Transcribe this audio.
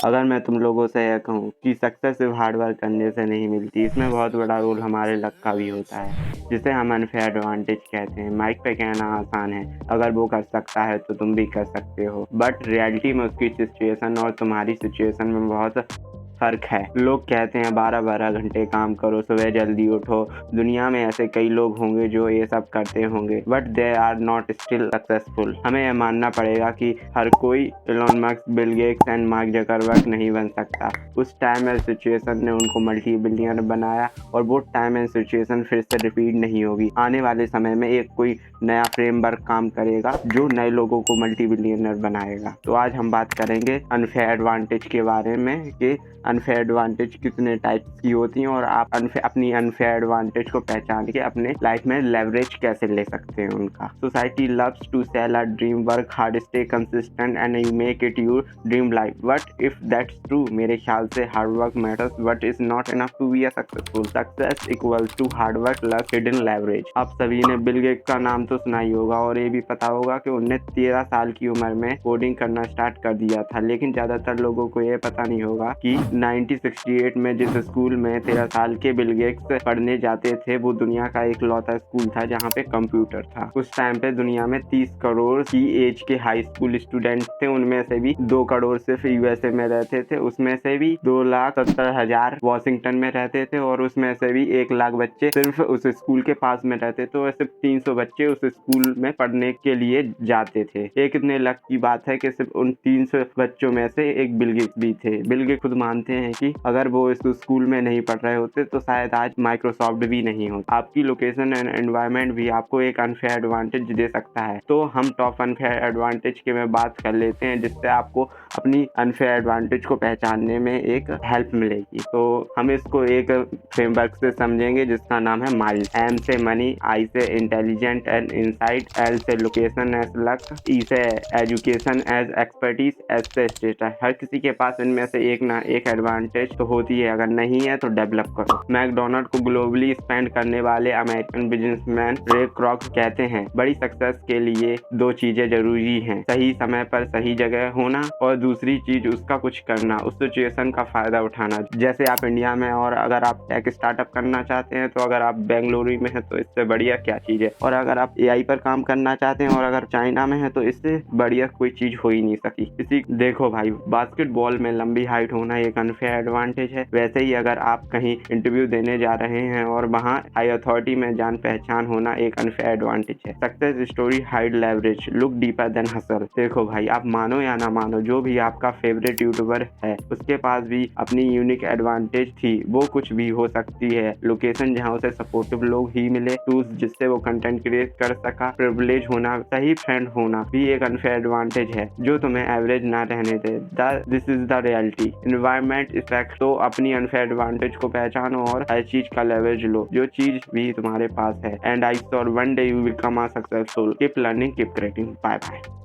अगर मैं तुम लोगों से यह कहूँ कि सक्सेस सिर्फ हार्ड वर्क करने से नहीं मिलती, इसमें बहुत बड़ा रोल हमारे लक का भी होता है, जिसे हम अनफेयर एडवांटेज कहते हैं। माइक पे कहना आसान है, अगर वो कर सकता है तो तुम भी कर सकते हो, बट रियलिटी में उसकी सिचुएशन और तुम्हारी सिचुएशन में बहुत फ़र्क है। लोग कहते हैं 12-12 घंटे काम करो, सुबह जल्दी उठो। दुनिया में ऐसे कई लोग होंगे जो ये सब करते होंगे, but they are not still successful. हमें यह मानना पड़ेगा कि हर कोई Elon Musk, Bill Gates and Mark Zuckerberg नहीं बन सकता। उस टाइम एंड सिचुएशन ने उनको मल्टी बिलियनर बनाया और वो टाइम एंड सिचुएशन फिर से रिपीट नहीं होगी। आने वाले समय में एक कोई नया फ्रेमवर्क काम करेगा जो नए लोगों को मल्टी बिलियनर बनाएगा। तो आज हम बात करेंगे अनफेयर एडवांटेज के बारे में कि अनफेयर एडवांटेज कितने टाइप्स की होती हैं और आप अपनी अनफेयर एडवांटेज को पहचान के अपने लाइफ में लेवरेज कैसे ले सकते हैं उनका। Society loves to sell a dream, work hard, stay consistent and you make it your dream life. But if that's true, मेरे ख्याल से hard work matters but is not enough to be a successful. Success equals to hard work plus hidden leverage. आप सभी ने Bill Gates का नाम तो सुना ही होगा और ये भी पता होगा कि उन्होंने 13 साल की उम्र में कोडिंग करना स्टार्ट कर दिया था, लेकिन ज्यादातर लोगों को ये पता नहीं होगा कि 1968 में जिस स्कूल में 13 साल के बिल गेट्स पढ़ने जाते थे, वो दुनिया का इकलौता स्कूल था जहाँ पे कंप्यूटर था। उस टाइम पे दुनिया में 30 करोड़ की एज के हाई स्कूल स्टूडेंट थे, उनमें से भी 2 करोड़ सिर्फ यूएसए में रहते थे, उसमें से भी 2,70,000 वॉशिंगटन में रहते थे और उसमें से भी 1 लाख बच्चे सिर्फ उस स्कूल के पास में रहते थे और सिर्फ 300 बच्चे उस स्कूल में पढ़ने के लिए जाते थे। ये कितने लक की बात है कि सिर्फ उन 300 बच्चों में से एक बिल गेट्स भी थे। बिल गेट्स खुद मानते हैं कि अगर वो इस स्कूल में नहीं पढ़ रहे होते तो शायद आज माइक्रोसॉफ्ट भी नहीं होता। आपकी लोकेशन एंड एनवायरनमेंट भी आपको एक अनफेयर एडवांटेज दे सकता है। तो हम टॉप अनफेयर एडवांटेज के में बात कर लेते हैं, जिससे आपको अपनी अनफेयर एडवांटेज को पहचानने में एक हेल्प मिलेगी। तो हम इसको एक फ्रेमवर्क से समझेंगे जिसका नाम है माइल। एम से मनी, आई से इंटेलिजेंट एंड इंसाइट, एल से लोकेशन एज लक, ई से एजुकेशन एज एक्सपर्टीज, एस से स्टेटस। हर किसी के पास इनमें से एक ना एक एडवांटेज तो होती है, अगर नहीं है तो डेवलप करो। मैकडोनल्ड को ग्लोबली स्पेंड करने वाले अमेरिकन बिजनेसमैन रे क्रॉक कहते हैं, बड़ी सक्सेस के लिए 2 चीजें जरूरी हैं, सही समय पर सही जगह होना और दूसरी चीज उसका कुछ करना, उस सिचुएशन का फायदा उठाना। जैसे आप इंडिया में और अगर आप टेक स्टार्टअप करना चाहते हैं तो अगर आप बेंगलुरु में हैं तो इससे बढ़िया क्या चीज है, और अगर आप एआई पर काम करना चाहते हैं और अगर चाइना में है तो इससे बढ़िया कोई चीज हो ही नहीं सकती। इसी देखो भाई, बास्केटबॉल में लंबी हाइट होना एक अनफेयर एडवांटेज है, वैसे ही अगर आप कहीं इंटरव्यू देने जा रहे हैं और वहाँ हाई अथॉरिटी में जान पहचान होना एक अनफेयर एडवांटेज है। Success story hide leverage, look deeper than hustle. देखो भाई, आप मानो या ना मानो, जो भी आपका फेवरेट यूट्यूबर है उसके पास भी अपनी यूनिक एडवांटेज थी, वो कुछ भी हो सकती है। लोकेशन जहाँ उसे सपोर्टिव लोग ही मिले, टूल्स जिससे वो कंटेंट क्रिएट कर सका, प्रिविलेज होना, सही फ्रेंड होना भी एक अनफेयर एडवांटेज है जो तुम्हें एवरेज ना रहने दे। This is the reality. Environment effect. तो अपनी अनफेयर एडवांटेज को पहचानो और हर चीज का लेवरेज लो जो चीज भी तुम्हारे पास है। And I sure one day you will become a successful. Keep learning, keep creating. Bye bye.